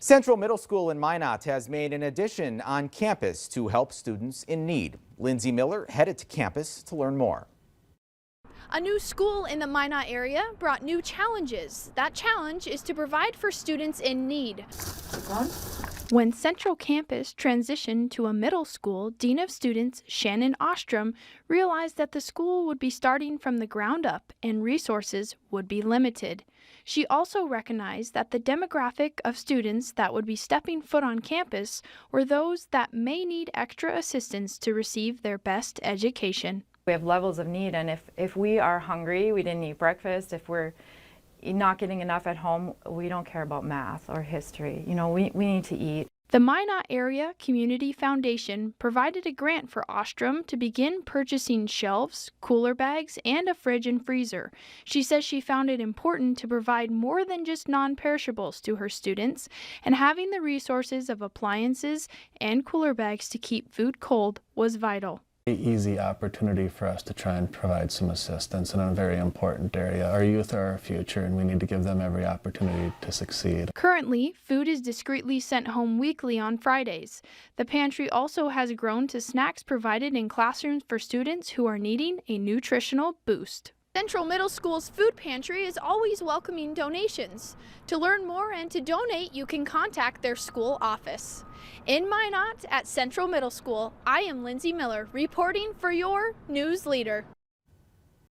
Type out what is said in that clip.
Central Middle School in Minot has made an addition on campus to help students in need. Lindsay Miller headed to campus to learn more. A new school in the Minot area brought new challenges. That challenge is to provide for students in need. When Central Campus transitioned to a middle school, Dean of Students Shannon Ostrom realized that the school would be starting from the ground up and resources would be limited. She also recognized that the demographic of students that would be stepping foot on campus were those that may need extra assistance to receive their best education. We have levels of need, and if we are hungry, we didn't eat breakfast, if we're not getting enough at home, we don't care about math or history. You know, we need to eat. The Minot Area Community Foundation provided a grant for Ostrom to begin purchasing shelves, cooler bags, and a fridge and freezer. She says she found it important to provide more than just non-perishables to her students, and having the resources of appliances and cooler bags to keep food cold was vital. Easy opportunity for us to try and provide some assistance in a very important area. Our youth are our future, and we need to give them every opportunity to succeed. Currently, food is discreetly sent home weekly on Fridays. The pantry also has grown to snacks provided in classrooms for students who are needing a nutritional boost. Central Middle School's food pantry is always welcoming donations. To learn more and to donate, you can contact their school office. In Minot at Central Middle School, I am Lindsay Miller, reporting for your News Leader.